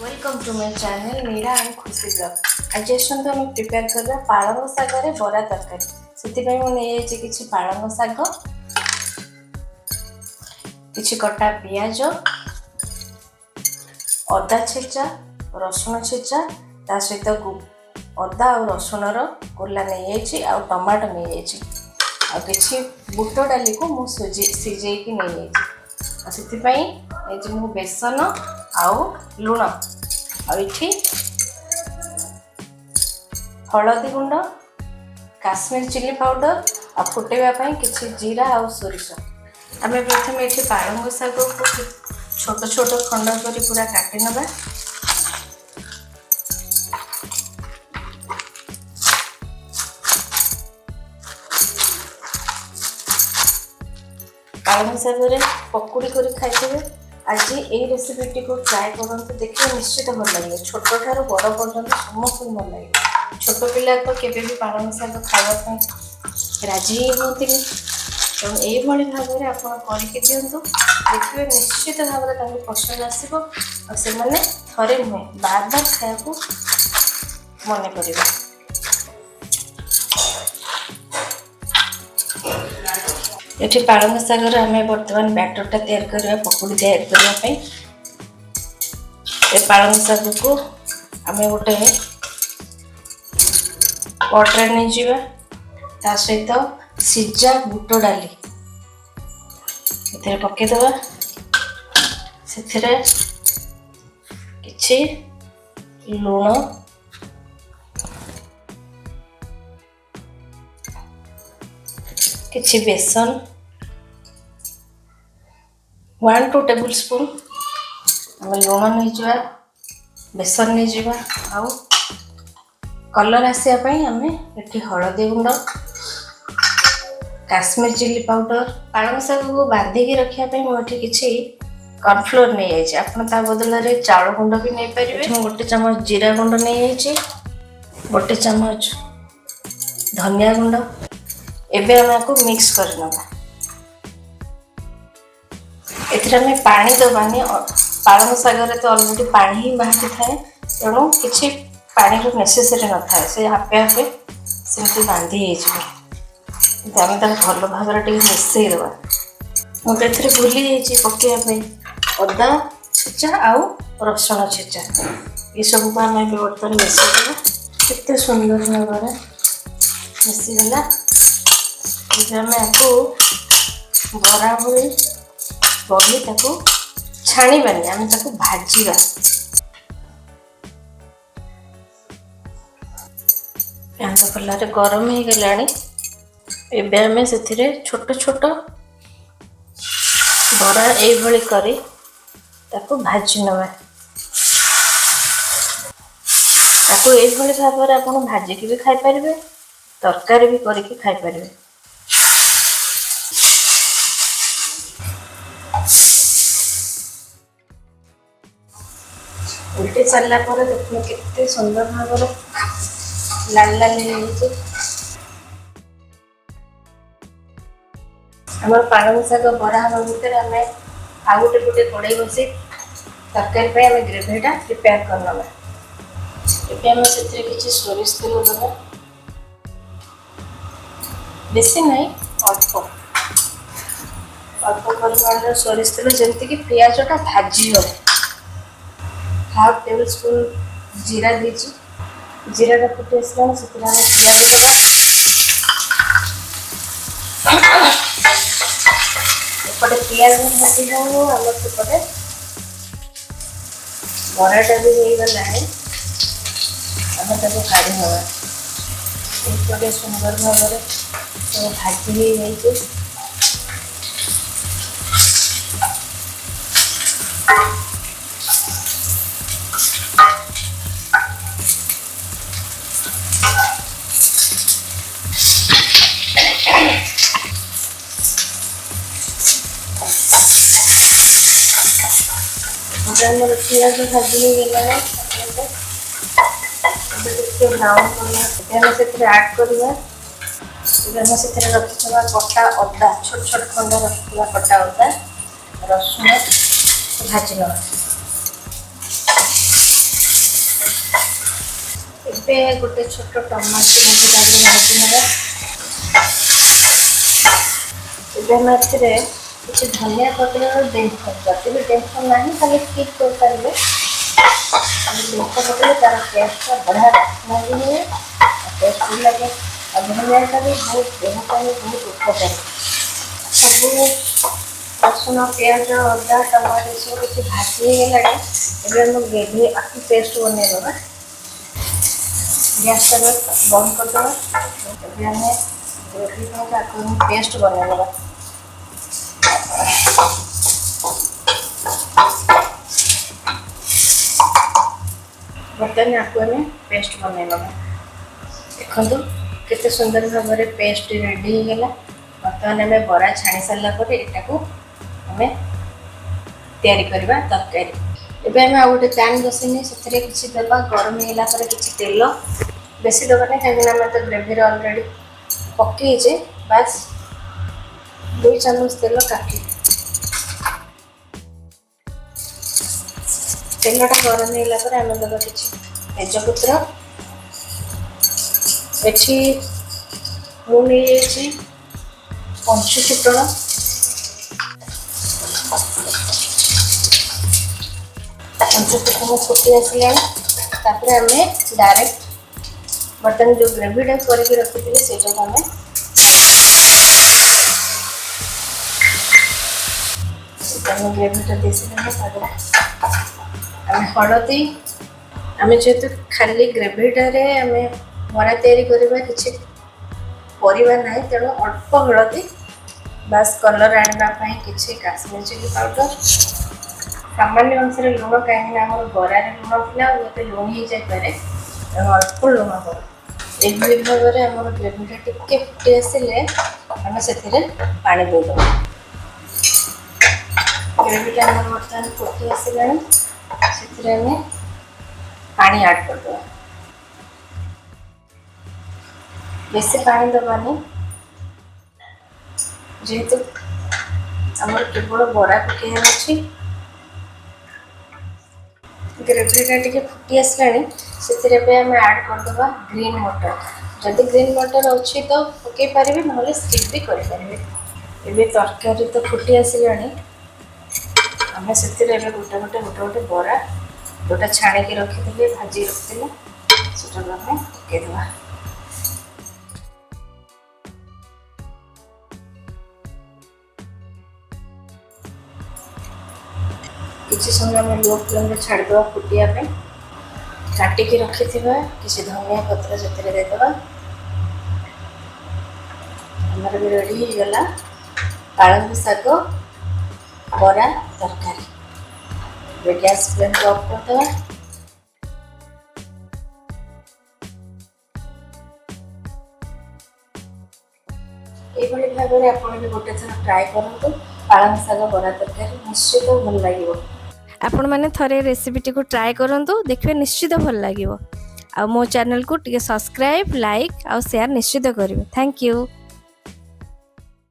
Welcome to my channel Meera and Khushi blog. आज आसतु आम प्रिपेयर करबा पालंग सागर बरा तरकारी। से मुझे किसी पालंग साग, किसी कटा पियाज, अदा छेचा, रसुण छेचा, ता सहित अदा और रसुण गोला नहीं आ टमाटो नहीं किसी बुट डाली को मुझे सिझे नहीं से बेसन आउ लुण आठी हलदी गुंड काश्मीर चिली पाउडर आ फुटेबा किसी जीरा आ सोरिष। आम प्रथम ये पालंग शाग को छोट छोट खंड कर पूरा काटी नवा। पालंग शाग पकुड़ी कर खाइए। आज ये रेसिपीटी को ट्राए करते देखिए निश्चित भल लगे। छोट ठार बड़ पर्यटन समस्त भल लगे। छोट पिला तो केवे भी पालंग शाग खावाई राजी होती तेणु यही भाव में आप करके दिंतु देखिए निश्चित भाव में पसंद आसो से थे नुहे बार बार खाया मन कर। ये पालंग शागर आम बर्तमान बैटरटा तैयार करवा पकुड़ी तैयार करने। पालंग शाग को आम गोटे पट्रे नहीं जावा ता सहित सिझा बुट डाली पकईदे से लुण किसी बेसन 1-2 टेबल स्पून आम लुण नहीं जावा बेसन नहीं जावा आउ कलर आसापी आम ये हलदी गुंड काश्मीर चिली पाउडर पालंग शाग को बांधिकी रखापी मुझे किसी कॉर्नफ्लोर नहीं जाए बदल में चाउल गुंड भी नहीं पारे। गोटे चम्मच जीरा गुंड नहीं गोटे चम्मच धनिया गुंड एवं आम मिक्स करना। एम पानी दबानी पालंग शागर तो अलरेडी पानी ही बाहरी थाए तेणु किसी पानी नेसेसरी न था से आपे आपे सेमती बांधी आम भल भाव मिसई दबा। मुझे भूली पकड़ापी अदा छेचा आउ रसुण छेचा ये सब को आम बर्तमान मिसईदे केते सुंदर भाव में मिसीगला। आम आपको बरा भरी बड़ी छाणीबानी आम भाजवा। प्याज कलर गरम हो गला एवं से छोट छोट बरा ये करी भाजी नवा। ये भाव में आप भाजिकी भी खाई पारे तरकारी भी करके खाई पारे। उल्टे सारा पर देखिए केते सुंदर भाव लाल लाल आम पालंग शाग बरा हवा भितर आम आउ गोटे गोटे कड़े बसई तरकारी आम ग्रेवीटा प्रिपेयर करना। आम से किसी सोरिष तेल देवा बेसी नहीं अल्प अल्प परिमाण सोरिष तेल जमीक पियाजटा भाजी हो। 1/2 टेबल स्पून जीरा दीची जीरा फुटे आसला से पियाज दबा। एपटे पियाज भाजी जाऊ आम सेपटे बराटा भी हो गला आम काढ़ी नवा। एपटे सुंदर भाव में सब भाजी हो पियाज भाजी हो गला ब्राउन करना से ऐड करवा। से रखा कटा अदा छोट छोट खंड रखा कटा अदा रसुण भाजी नवा। ଏବେ ଗୋଟେ ଛୋଟ ଟମାଟୋ ଭାଜି ନେବା। ଏବେ ଆମେ ଏଥିରେ କିଛି ଧନିଆ ପତ୍ରର ଡେମ୍ଫ, ଯଦି ବି ଡେମ୍ଫ ନାହିଁ ତାହେଲେ ସ୍କିପ୍ କରିପାରିବେ। ଆମେ ଡେମ୍ଫ ପକେଇଲେ ତାର ଟେଷ୍ଟଟା ବଢ଼ିଆ ବାସ୍ନା ବି ହୁଏ, ଟେଷ୍ଟ ବି ଲାଗେ। ଆଉ ଧନିଆଟା ବି ବହୁତ ଦେହ ପାଇଁ ବହୁତ ଉପକାରୀ। ସବୁ ରସୁଣ, ପିଆଜ, ଅଦା, ଟମାଟୋ ଏସବୁ କିଛି ଭାଜି ହେଇଗଲାଣି। ଏବେ ଆମ ଗ୍ରେଭି ଆକୁ ପେଷ୍ଟ ବନେଇଦେବା। ଗ୍ୟାସଟା ବନ୍ଦ କରିଦେବା। ଏବେ ଆମେ ଗ୍ରେଭି ପାଇଁ ଆକୁ ପେଷ୍ଟ ବନେଇଦେବା। ବର୍ତ୍ତମାନ ଆକୁ ଆମେ ପେଷ୍ଟ ବନେଇନେବା। ଦେଖନ୍ତୁ କେତେ ସୁନ୍ଦର ଭାବରେ ପେଷ୍ଟ ରେଡ଼ି ହେଇଗଲା। ବର୍ତ୍ତମାନ ଆମେ ବରା ଛାଣି ସାରିଲା ପରେ ଏଟାକୁ ଆମେ ତିଆରି କରିବା ତରକାରୀ। ଏବେ ଆମେ ଆଉ ଗୋଟେ ପ୍ୟାନ୍ ବସେଇନି, ସେଥିରେ କିଛି ଦେବା। ଗରମ ହେଇଗଲା ପରେ କିଛି ତେଲ, ବେଶୀ ଦେବାନି କାହିଁକିନା ଆମେ ତ ଗ୍ରେଭିରେ ଅଲରେଡ଼ି ପକେଇଛେ। ବାସ୍ 2 ଚାମଚ ତେଲ କାଫି। ତେଲଟା ଗରମ ହେଇଗଲା ପରେ ଆମେ ଦେବା କିଛି ତେଜପତ୍ର। ଏଠି ମୁଁ ନେଇଯାଇଛି ପଞ୍ଚୁ ଫୁଟଣ, ଫୁଟି ଆସିଲାଣି। ତାପରେ ଆମେ ଡାଇରେକ୍ଟ ବର୍ତ୍ତମାନ ଯେଉଁ ଗ୍ରେଭିଟା କରିକି ରଖିଥିଲେ ସେଇଟାକୁ ଆମେ ଗ୍ରେଭିଟା ଦେଇସାରିଲା। ତାପରେ ଆମେ ହଳଦୀ, ଆମେ ଯେହେତୁ ଖାଲି ଗ୍ରେଭିଟାରେ ଆମେ ବରା ତିଆରି କରିବା, କିଛି ପରିବା ନାହିଁ, ତେଣୁ ଅଳ୍ପ ହଳଦୀ, ବାସ୍ କଲର୍ ଆଣିବା ପାଇଁ କିଛି କାଶ୍ମୀର ଚିଲି ପାଉଡ଼ର, ସାମାନ୍ୟ ଅନୁସାରେ ଲୁଣ, କାହିଁକିନା ଆମର ବରାରେ ଲୁଣ ଥିଲା ଆଉ ଏତେ ଲୁଣ ହେଇଯାଇପାରେ, ତେଣୁ ଅଳ୍ପ ଲୁଣ ହବ। ଏଭଳି ଭାବରେ ଆମର ଗ୍ରେଭିଟା ଟିକେ ଫୁଟି ଆସିଲେ ଆମେ ସେଥିରେ ପାଣି ଦେଇଦେବା। ଗ୍ରେଭିଟା ଆମର ବର୍ତ୍ତମାନ ଫୁଟି ଆସିଲାଣି, ସେଥିରେ ଆମେ ପାଣି ଆଡ଼୍ କରିଦେବା। ବେଶୀ ପାଣି ଦେବାନି, ଯେହେତୁ ଆମର କେବଳ ବରା ପକେଇବାର ଅଛି। ଗ୍ରେଭିଟା ଟିକେ ଫୁଟି ଆସିଲାଣି, ସେଥିରେ ଏବେ ଆମେ ଆଡ଼୍ କରିଦେବା ଗ୍ରୀନ୍ ମଟର। ଯଦି ଗ୍ରୀନ୍ ମଟର ଅଛି ତ ପକାଇ ପାରିବେ, ନହେଲେ ସ୍କିପ୍ ବି କରିପାରିବେ। ଏବେ ତରକାରୀ ତ ଫୁଟି ଆସିଲାଣି, ଆମେ ସେଥିରେ ଏବେ ଗୋଟେ ବରା ଯେଉଁଟା ଛାଣିକି ରଖିଥିଲେ, ଭାଜି ରଖିଥିଲେ, ସେଟାକୁ ଆମେ ପକାଇଦେବା। କିଛି ସମୟ ଆମେ ଲୋ ଫ୍ଲେମ୍ରେ ଛାଡ଼ିଦେବା ଫୁଟିବା ପାଇଁ। କାଟିକି ରଖିଥିବା କିଛି ଧନିଆ ପତ୍ର ସେଥିରେ ଦେଇଦେବା। ଆମର ବି ରେଡ଼ି ହେଇଗଲା ପାଳଙ୍ଗ ଶାଗ ବରା ତରକାରୀ। ଏବେ ଗ୍ୟାସ୍ ଫ୍ଲେମ୍କୁ ଅଫ୍ କରିଦେବା। ଏଇଭଳି ଭାବରେ ଆପଣ ବି ଗୋଟେ ଥର ଟ୍ରାଏ କରନ୍ତୁ ପାଳଙ୍ଗ ଶାଗ ବରା ତରକାରୀ, ନିଶ୍ଚିତ ଭଲ ଲାଗିବ। ଆପଣମାନେ ଥରେ ରେସିପିଟିକୁ ଟ୍ରାଏ କରନ୍ତୁ, ଦେଖିବେ ନିଶ୍ଚିତ ଭଲ ଲାଗିବ। ଆଉ ମୋ ଚ୍ୟାନେଲକୁ ଟିକେ ସବସ୍କ୍ରାଇବ୍, ଲାଇକ୍ ଆଉ ସେୟାର ନିଶ୍ଚିତ କରିବେ। Thank you.